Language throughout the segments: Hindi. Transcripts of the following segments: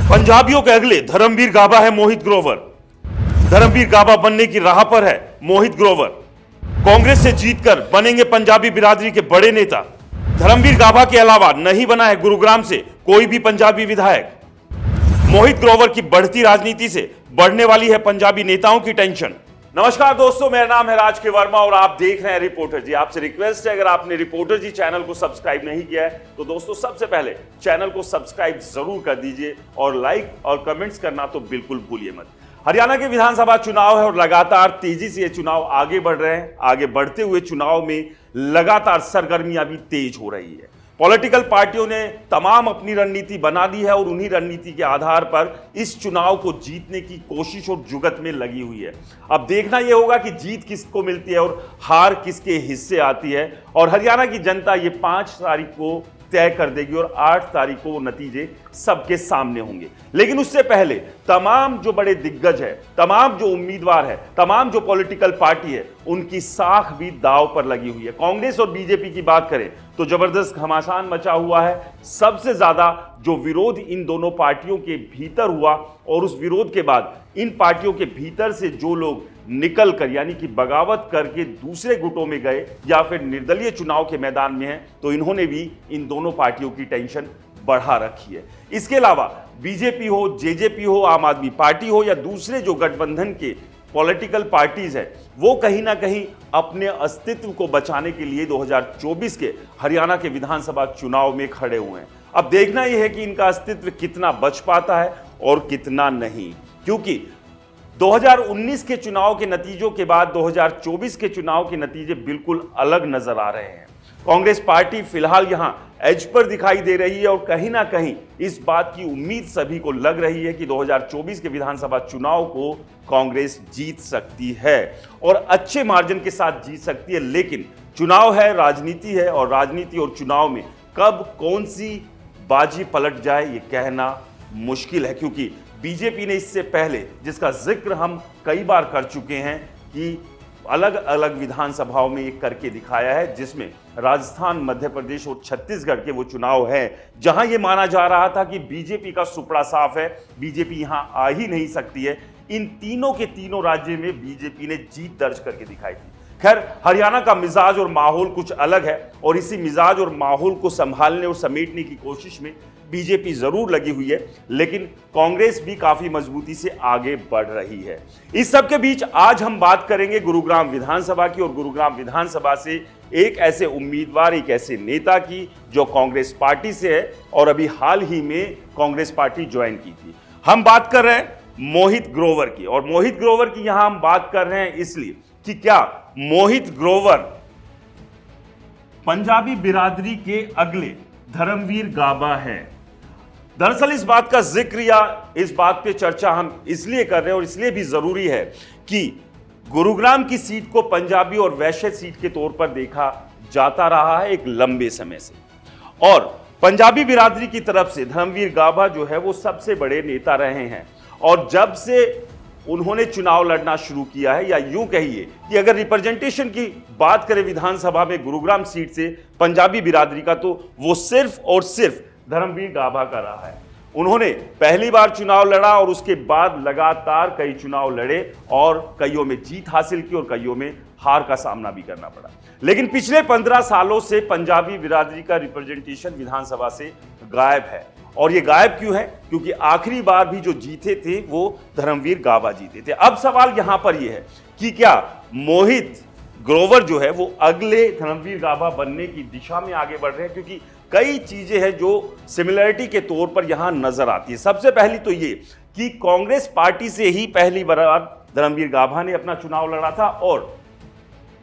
पंजाबियों के अगले धर्मवीर गाबा है मोहित ग्रोवर। धर्मवीर गाबा बनने की राह पर है मोहित ग्रोवर। कांग्रेस से जीतकर बनेंगे पंजाबी बिरादरी के बड़े नेता। धर्मवीर गाबा के अलावा नहीं बना है गुरुग्राम से कोई भी पंजाबी विधायक। मोहित ग्रोवर की बढ़ती राजनीति से बढ़ने वाली है पंजाबी नेताओं की टेंशन। नमस्कार दोस्तों, मेरा नाम है राज के वर्मा और आप देख रहे हैं रिपोर्टर जी। आपसे रिक्वेस्ट है, अगर आपने रिपोर्टर जी चैनल को सब्सक्राइब नहीं किया है तो दोस्तों सबसे पहले चैनल को सब्सक्राइब जरूर कर दीजिए और लाइक और कमेंट्स करना तो बिल्कुल भूलिए मत। हरियाणा के विधानसभा चुनाव है और लगातार तेजी से ये चुनाव आगे बढ़ रहे हैं। आगे बढ़ते हुए चुनाव में लगातार सरगर्मियां भी तेज हो रही है। पॉलिटिकल पार्टियों ने तमाम अपनी रणनीति बना दी है और उन्हीं रणनीति के आधार पर इस चुनाव को जीतने की कोशिश और जुगत में लगी हुई है। अब देखना यह होगा कि जीत किसको मिलती है और हार किसके हिस्से आती है। और हरियाणा की जनता ये 5 तारीख को तय कर देगी और 8 तारीख को वो नतीजे सबके सामने होंगे। लेकिन उससे पहले तमाम जो बड़े दिग्गज है, तमाम जो उम्मीदवार है, तमाम जो पॉलिटिकल पार्टी है, उनकी साख भी दांव पर लगी हुई है। कांग्रेस और बीजेपी की बात करें तो जबरदस्त घमासान मचा हुआ है। सबसे ज्यादा जो विरोध इन दोनों पार्टियों के भीतर हुआ और उस विरोध के बाद इन पार्टियों के भीतर से जो लोग निकल कर यानी कि बगावत करके दूसरे गुटों में गए या फिर निर्दलीय चुनाव के मैदान में हैं, तो इन्होंने भी इन दोनों पार्टियों की टेंशन बढ़ा रखी है। इसके अलावा बीजेपी हो, जेजेपी हो, आम आदमी पार्टी हो या दूसरे जो गठबंधन के पॉलिटिकल पार्टीज है, वो कहीं ना कहीं अपने अस्तित्व को बचाने के लिए 2024 के हरियाणा के विधानसभा चुनाव में खड़े हुए हैं। अब देखना यह है कि इनका अस्तित्व कितना बच पाता है और कितना नहीं, क्योंकि 2019 के चुनाव के नतीजों के बाद 2024 के चुनाव के नतीजे बिल्कुल अलग नजर आ रहे हैं। कांग्रेस पार्टी फिलहाल यहां एज पर दिखाई दे रही है और कहीं ना कहीं इस बात की उम्मीद सभी को लग रही है कि 2024 के विधानसभा चुनाव को कांग्रेस जीत सकती है और अच्छे मार्जिन के साथ जीत सकती है। लेकिन चुनाव है, राजनीति है और राजनीति और चुनाव में कब कौन सी बाजी पलट जाए ये कहना मुश्किल है, क्योंकि बीजेपी ने इससे पहले, जिसका जिक्र हम कई बार कर चुके हैं, कि अलग अलग विधानसभाओं में ये करके दिखाया है, जिसमें राजस्थान, मध्य प्रदेश और छत्तीसगढ़ के वो चुनाव हैं जहां ये माना जा रहा था कि बीजेपी का सुपड़ा साफ है, बीजेपी यहां आ ही नहीं सकती है। इन तीनों के तीनों राज्यों में बीजेपी ने जीत दर्ज करके दिखाई थी। खैर, हरियाणा का मिजाज और माहौल कुछ अलग है और इसी मिजाज और माहौल को संभालने और समेटने की कोशिश में बीजेपी जरूर लगी हुई है, लेकिन कांग्रेस भी काफी मजबूती से आगे बढ़ रही है। इस सब के बीच आज हम बात करेंगे गुरुग्राम विधानसभा की और गुरुग्राम विधानसभा से एक ऐसे उम्मीदवार, एक ऐसे नेता की जो कांग्रेस पार्टी से है और अभी हाल ही में कांग्रेस पार्टी ज्वाइन की थी। हम बात कर रहे हैं मोहित ग्रोवर की और मोहित ग्रोवर की यहां हम बात कर रहे हैं इसलिए कि क्या मोहित ग्रोवर पंजाबी बिरादरी के अगले धर्मवीर गाबा है। दरअसल इस बात का जिक्र या इस बात पे चर्चा हम इसलिए कर रहे हैं और इसलिए भी जरूरी है कि गुरुग्राम की सीट को पंजाबी और वैश्य सीट के तौर पर देखा जाता रहा है एक लंबे समय से, और पंजाबी बिरादरी की तरफ से धर्मवीर गाबा जो है वो सबसे बड़े नेता रहे हैं। और जब से उन्होंने चुनाव लड़ना शुरू किया है, या यूं कहिए कि अगर रिप्रेजेंटेशन की बात करें विधानसभा में गुरुग्राम सीट से पंजाबी बिरादरी का, तो वो सिर्फ और सिर्फ धर्मवीर गाबा का रहा है। उन्होंने पहली बार चुनाव लड़ा और उसके बाद लगातार कई चुनाव लड़े और कईयों में जीत हासिल की और कईयों में हार का सामना भी करना पड़ा। लेकिन पिछले 15 सालों से पंजाबी बिरादरी का रिप्रेजेंटेशन विधानसभा से गायब है। और ये गायब क्यों है? क्योंकि आखिरी बार भी जो जीते थे वो धर्मवीर गाबा जीते थे। अब सवाल यहां पर यह है कि क्या मोहित ग्रोवर जो है वो अगले धर्मवीर गाबा बनने की दिशा में आगे बढ़ रहे हैं, क्योंकि कई चीजें हैं जो सिमिलरिटी के तौर पर यहां नजर आती है। सबसे पहली तो ये कि कांग्रेस पार्टी से ही पहली बार धर्मवीर गाबा ने अपना चुनाव लड़ा था और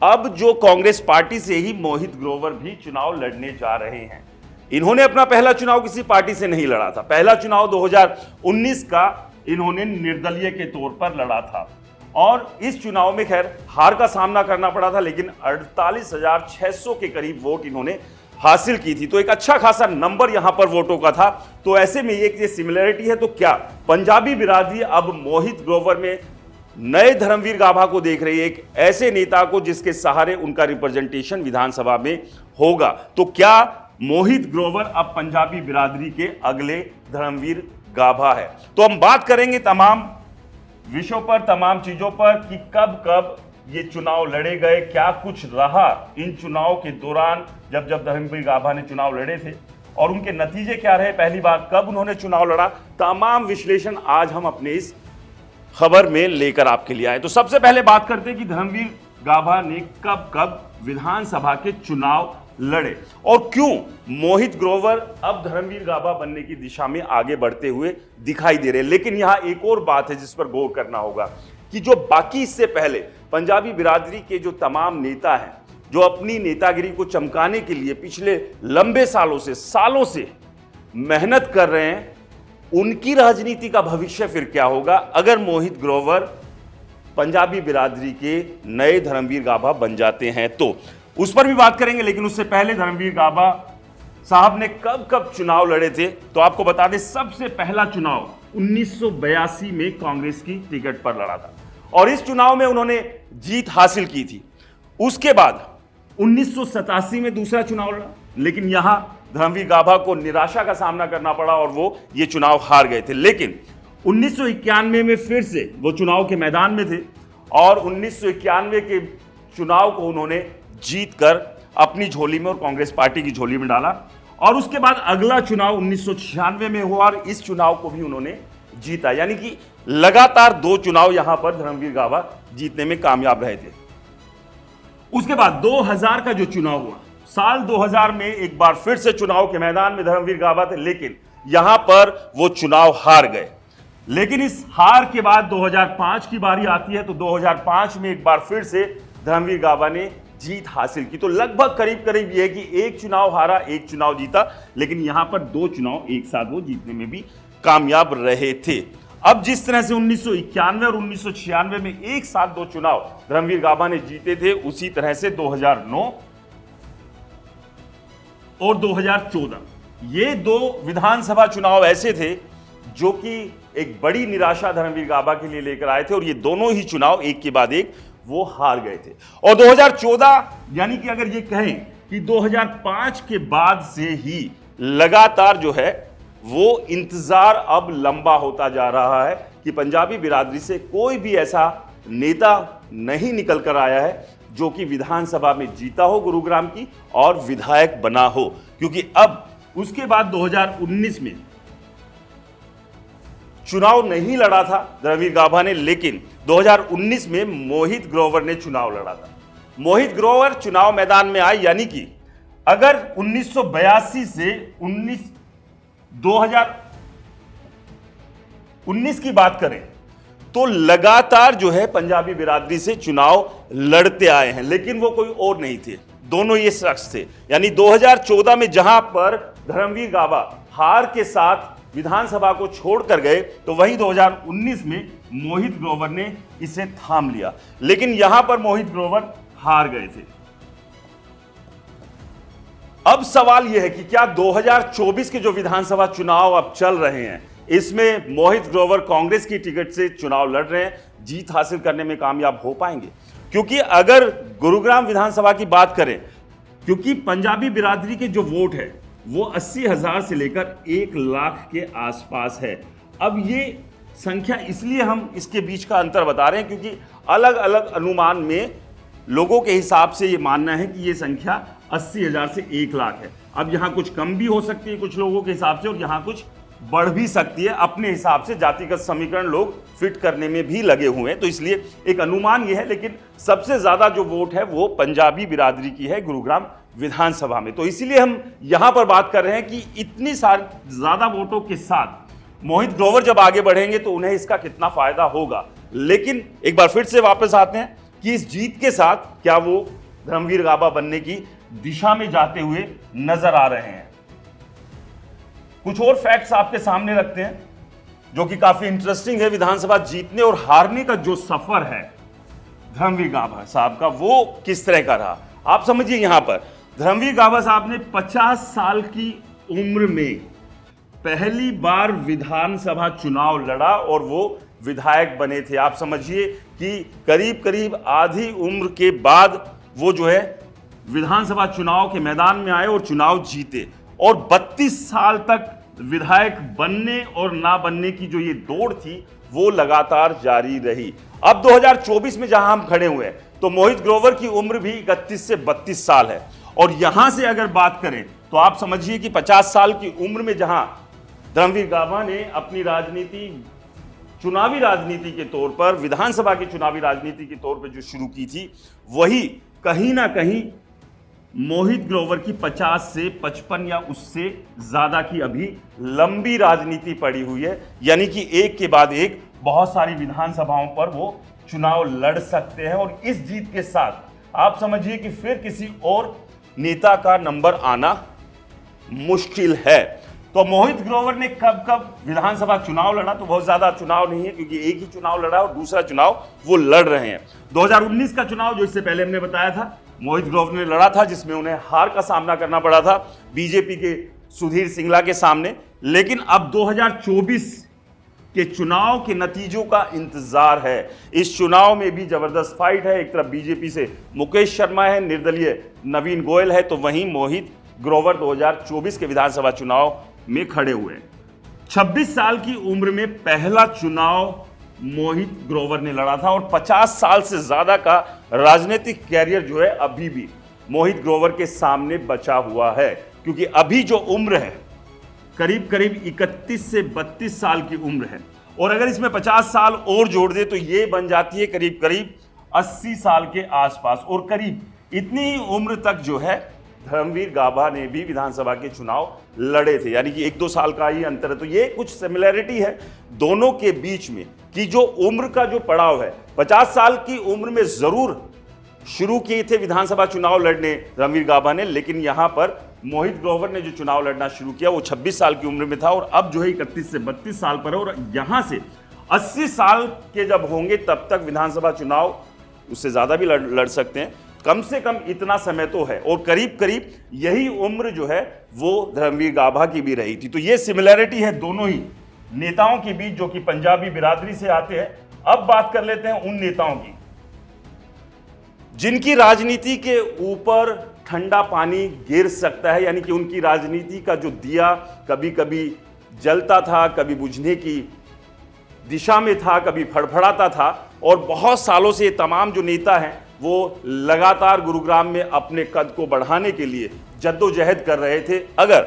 अब जो कांग्रेस पार्टी से ही मोहित ग्रोवर भी चुनाव लड़ने जा रहे हैं। इन्होंने अपना पहला चुनाव किसी पार्टी से नहीं लड़ा था। पहला चुनाव 2019 का इन्होंने निर्दलीय के तौर पर लड़ा था और इस चुनाव में खैर हार का सामना करना पड़ा था, लेकिन 48,600 के करीब वोट इन्होंने हासिल की थी। तो एक अच्छा खासा नंबर यहां पर वोटों का था। तो ऐसे में ये सिमिलरिटी है। तो क्या पंजाबी बिरादरी अब मोहित ग्रोवर में नए धर्मवीर गाबा को देख रही है, एक ऐसे नेता को जिसके सहारे उनका रिप्रेजेंटेशन विधानसभा में होगा? तो क्या मोहित ग्रोवर अब पंजाबी बिरादरी के अगले धर्मवीर गाभा है। तो हम बात करेंगे तमाम विषयों पर, तमाम चीजों पर कि कब कब ये चुनाव लड़े गए, क्या कुछ रहा इन चुनाव के दौरान, जब धर्मवीर गाभा ने चुनाव लड़े थे और उनके नतीजे क्या रहे, पहली बार कब उन्होंने चुनाव लड़ा। तमाम विश्लेषण आज हम अपने इस खबर में लेकर आपके लिए आए। तो सबसे पहले बात करते हैं कि धर्मवीर गाभा ने कब कब विधानसभा के चुनाव लड़े और क्यों मोहित ग्रोवर अब धर्मवीर गाभा बनने की दिशा में आगे बढ़ते हुए दिखाई दे रहे हैं। लेकिन यहां एक और बात है जिस पर गौर करना होगा कि जो बाकी इससे पहले पंजाबी बिरादरी के जो तमाम नेता हैं, जो अपनी नेतागिरी को चमकाने के लिए पिछले लंबे सालों से मेहनत कर रहे हैं, उनकी राजनीति का भविष्य फिर क्या होगा अगर मोहित ग्रोवर पंजाबी बिरादरी के नए धर्मवीर गाभा बन जाते हैं तो उस पर भी बात करेंगे। लेकिन उससे पहले धर्मवीर गाभा साहब ने कब कब चुनाव लड़े थे तो आपको बता दें, सबसे पहला चुनाव 1982 में कांग्रेस की टिकट पर लड़ा था और इस चुनाव में उन्होंने जीत हासिल की थी। उसके बाद 1987 में दूसरा चुनाव लड़ा, लेकिन यहां धर्मवीर गाभा को निराशा का सामना करना पड़ा और वो ये चुनाव हार गए थे। लेकिन 1991 में फिर से वो चुनाव के मैदान में थे और 1991 के चुनाव को उन्होंने जीतकर अपनी झोली में और कांग्रेस पार्टी की झोली में डाला और उसके बाद अगला चुनाव 1996 में हुआ और इस चुनाव को भी उन्होंने जीता। यानी कि लगातार 2 चुनाव यहां पर धर्मवीर गाभा जीतने में कामयाब रहे थे। उसके बाद 2000 का जो चुनाव हुआ, साल 2000 में एक बार फिर से चुनाव के मैदान में धर्मवीर गाभा थे, लेकिन यहां पर वो चुनाव हार गए। लेकिन इस हार के बाद 2005 की बारी आती है तो 2005 में एक बार फिर से धर्मवीर गाभा ने जीत हासिल की। तो लगभग करीब यह है कि एक चुनाव हारा, एक चुनाव जीता, लेकिन यहां पर 2 चुनाव एक साथ वो जीतने में भी कामयाब रहे थे। अब जिस तरह से 1991 और 1996 में एक साथ 2 चुनाव धर्मवीर गाभा ने जीते थे, उसी तरह से 2009 और 2014 ये 2 विधानसभा चुनाव ऐसे थे जो कि एक बड़ी निराशा धर्मवीर गाभा के लिए लेकर आए थे और ये दोनों ही चुनाव एक के बाद एक वो हार गए थे। और 2014 यानी कि अगर ये कहें कि 2005 के बाद से ही लगातार जो है वो इंतजार अब लंबा होता जा रहा है कि पंजाबी बिरादरी से कोई भी ऐसा नेता नहीं निकल कर आया है जो कि विधानसभा में जीता हो गुरुग्राम की और विधायक बना हो। क्योंकि अब उसके बाद 2019 में चुनाव नहीं लड़ा था धर्मवीर गाभा ने, लेकिन 2019 में मोहित ग्रोवर ने चुनाव लड़ा था। मोहित ग्रोवर चुनाव मैदान में आए, यानी कि अगर 1982 से 2019 की बात करें तो लगातार जो है पंजाबी बिरादरी से चुनाव लड़ते आए हैं, लेकिन वो कोई और नहीं थे, दोनों ये शख्स थे। यानी 2014 में जहां पर धर्मवीर गाभा हार के साथ विधानसभा को छोड़कर गए तो वहीं 2019 में मोहित ग्रोवर ने इसे थाम लिया, लेकिन यहां पर मोहित ग्रोवर हार गए थे। अब सवाल यह है कि क्या 2024 के जो विधानसभा चुनाव अब चल रहे हैं इसमें मोहित ग्रोवर कांग्रेस की टिकट से चुनाव लड़ रहे हैं, जीत हासिल करने में कामयाब हो पाएंगे? क्योंकि अगर गुरुग्राम विधानसभा की बात करें, क्योंकि पंजाबी बिरादरी के जो वोट है वो 80,000 से लेकर 1 लाख के आसपास है। अब ये संख्या इसलिए हम इसके बीच का अंतर बता रहे हैं क्योंकि अलग अलग अनुमान में लोगों के हिसाब से ये मानना है कि ये संख्या 80,000 से 1 लाख है। अब यहाँ कुछ कम भी हो सकती है कुछ लोगों के हिसाब से और यहाँ कुछ बढ़ भी सकती है, अपने हिसाब से जातिगत समीकरण लोग फिट करने में भी लगे हुए हैं, तो इसलिए एक अनुमान यह है। लेकिन सबसे ज्यादा जो वोट है वो पंजाबी बिरादरी की है गुरुग्राम विधानसभा में, तो इसीलिए हम यहां पर बात कर रहे हैं कि इतनी ज्यादा वोटों के साथ मोहित ग्रोवर जब आगे बढ़ेंगे तो उन्हें इसका कितना फायदा होगा। लेकिन एक बार फिर से वापस आते हैं कि इस जीत के साथ क्या वो धर्मवीर गाभा बनने की दिशा में जाते हुए नजर आ रहे हैं। कुछ और फैक्ट्स आपके सामने रखते हैं जो कि काफी इंटरेस्टिंग है। विधानसभा जीतने और हारने का जो सफर है धर्मवीर गाभा साहब का वो किस तरह का रहा, आप समझिए। यहां पर धर्मवीर गाभा साहब ने 50 साल की उम्र में पहली बार विधानसभा चुनाव लड़ा और वो विधायक बने थे। आप समझिए कि करीब करीब आधी उम्र के बाद वो जो है विधानसभा चुनाव के मैदान में आए और चुनाव जीते और 32 साल तक विधायक बनने और ना बनने की जो ये दौड़ थी वो लगातार जारी रही। अब 2024 में जहां हम खड़े हुए हैं तो मोहित ग्रोवर की उम्र भी 31 से 32 साल है और यहां से अगर बात करें तो आप समझिए कि 50 साल की उम्र में जहां धर्मवीर गाबा ने अपनी राजनीति चुनावी राजनीति के तौर पर, विधानसभा की चुनावी राजनीति के तौर पर जो शुरू की थी, वही कहीं ना कहीं मोहित ग्रोवर की 50 से 55 या उससे ज्यादा की अभी लंबी राजनीति पड़ी हुई है। यानी कि एक के बाद एक बहुत सारी विधानसभाओं पर वो चुनाव लड़ सकते हैं और इस जीत के साथ आप समझिए कि फिर किसी और नेता का नंबर आना मुश्किल है। तो मोहित ग्रोवर ने कब कब विधानसभा चुनाव लड़ा, तो बहुत ज्यादा चुनाव नहीं है क्योंकि एक ही चुनाव लड़ा और दूसरा चुनाव वो लड़ रहे हैं। 2019 का चुनाव जो इससे पहले हमने बताया था मोहित ग्रोवर ने लड़ा था, जिसमें उन्हें हार का सामना करना पड़ा था बीजेपी के सुधीर सिंगला के सामने। लेकिन अब 2024 के चुनाव के नतीजों का इंतजार है। इस चुनाव में भी जबरदस्त फाइट है। एक तरफ बीजेपी से मुकेश शर्मा है, निर्दलीय नवीन गोयल है, तो वहीं मोहित ग्रोवर 2024 के विधानसभा चुनाव में खड़े हुए। 26 साल की उम्र में पहला चुनाव मोहित ग्रोवर ने लड़ा था और 50 साल से ज्यादा का राजनीतिक कैरियर जो है अभी भी मोहित ग्रोवर के सामने बचा हुआ है, क्योंकि अभी जो उम्र है करीब करीब 31 से 32 साल की उम्र है और अगर इसमें 50 साल और जोड़ दे तो ये बन जाती है करीब करीब 80 साल के आसपास। और करीब इतनी उम्र तक जो है धर्मवीर गाबा ने भी विधानसभा के चुनाव लड़े थे, यानी कि 1-2 साल का ही अंतर है। तो ये कुछ सिमिलैरिटी है दोनों के बीच में कि जो उम्र का जो पड़ाव है, 50 साल की उम्र में जरूर शुरू किए थे विधानसभा चुनाव लड़ने धर्मवीर गाबा ने, लेकिन यहां पर मोहित ग्रोवर ने जो चुनाव लड़ना शुरू किया वो 26 साल की उम्र में था और अब जो है 31 से 32 साल पर है और यहां से 80 साल के जब होंगे तब तक विधानसभा चुनाव उससे ज्यादा भी लड़ सकते हैं। कम से कम इतना समय तो है और करीब करीब यही उम्र जो है वो धर्मवीर गाबा की भी रही थी। तो ये सिमिलैरिटी है दोनों ही नेताओं के बीच जो कि पंजाबी बिरादरी से आते हैं। अब बात कर लेते हैं उन नेताओं की जिनकी राजनीति के ऊपर ठंडा पानी गिर सकता है, यानी कि उनकी राजनीति का जो दिया कभी कभी जलता था, कभी बुझने की दिशा में था, कभी फड़फड़ाता था और बहुत सालों से ये तमाम जो नेता हैं वो लगातार गुरुग्राम में अपने कद को बढ़ाने के लिए जद्दोजहद कर रहे थे। अगर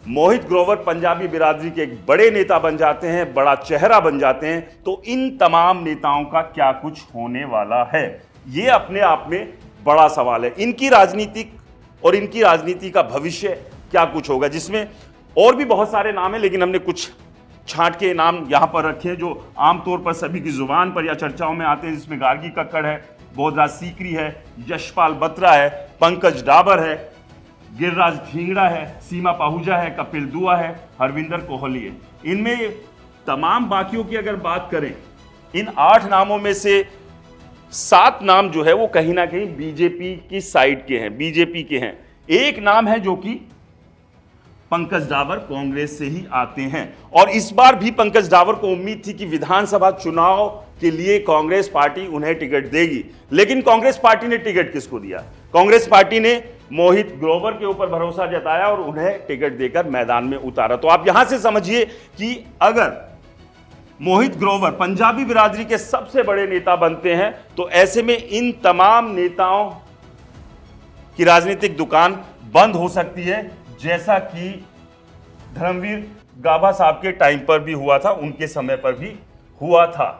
मोहित ग्रोवर पंजाबी बिरादरी के एक बड़े नेता बन जाते हैं, बड़ा चेहरा बन जाते हैं, तो इन तमाम नेताओं का क्या कुछ होने वाला है, ये अपने आप में बड़ा सवाल है। इनकी राजनीतिक और इनकी राजनीति का भविष्य क्या कुछ होगा, जिसमें और भी बहुत सारे नाम हैं, लेकिन हमने कुछ छांट के नाम यहां पर रखे हैं जो आमतौर पर सभी की जुबान पर या चर्चाओं में आते हैं, जिसमें गार्गी कक्कड़ है, बोधराज सीकरी है, यशपाल बत्रा है, पंकज डाबर है, गिरिराज ढींगड़ा है, सीमा पाहूजा है, कपिल दुआ है, हरविंदर कोहली है। इनमें तमाम बाकियों की अगर बात करें, इन 8 नामों में से 7 नाम जो है वो कहीं ना कहीं बीजेपी की साइड के हैं, बीजेपी के हैं। एक नाम है जो कि पंकज डाबर कांग्रेस से ही आते हैं और इस बार भी पंकज डाबर को उम्मीद थी कि विधानसभा चुनाव के लिए कांग्रेस पार्टी उन्हें टिकट देगी, लेकिन कांग्रेस पार्टी ने टिकट किसको दिया? कांग्रेस पार्टी ने मोहित ग्रोवर के ऊपर भरोसा जताया और उन्हें टिकट देकर मैदान में उतारा। तो आप यहां से समझिए कि अगर मोहित ग्रोवर पंजाबी बिरादरी के सबसे बड़े नेता बनते हैं तो ऐसे में इन तमाम नेताओं की राजनीतिक दुकान बंद हो सकती है, जैसा कि धर्मवीर गाबा साहब के टाइम पर भी हुआ था, उनके समय पर भी हुआ था।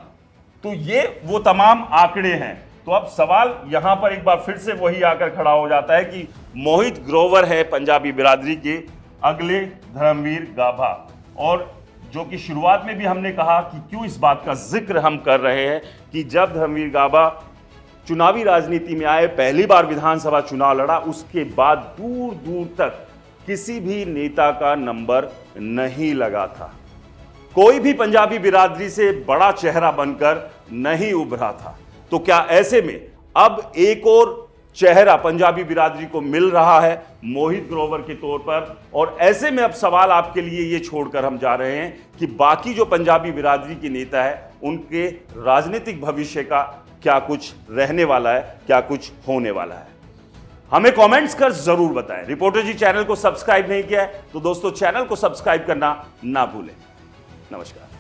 तो ये वो तमाम आंकड़े हैं। तो अब सवाल यहां पर एक बार फिर से वही आकर खड़ा हो जाता है कि मोहित ग्रोवर है पंजाबी बिरादरी के अगले धर्मवीर गाबा। और जो कि शुरुआत में भी हमने कहा कि क्यों इस बात का जिक्र हम कर रहे हैं कि जब धर्मवीर गाबा चुनावी राजनीति में आए, पहली बार विधानसभा चुनाव लड़ा, उसके बाद दूर दूर तक किसी भी नेता का नंबर नहीं लगा था। कोई भी पंजाबी बिरादरी से बड़ा चेहरा बनकर नहीं उभरा था। तो क्या ऐसे में अब एक और चेहरा पंजाबी बिरादरी को मिल रहा है मोहित ग्रोवर के तौर पर? और ऐसे में अब सवाल आपके लिए ये छोड़कर हम जा रहे हैं कि बाकी जो पंजाबी बिरादरी के नेता है उनके राजनीतिक भविष्य का क्या कुछ रहने वाला है, क्या कुछ होने वाला है। हमें कमेंट्स कर जरूर बताएं। रिपोर्टर जी चैनल को सब्सक्राइब नहीं किया है तो दोस्तों चैनल को सब्सक्राइब करना ना भूलें। नमस्कार।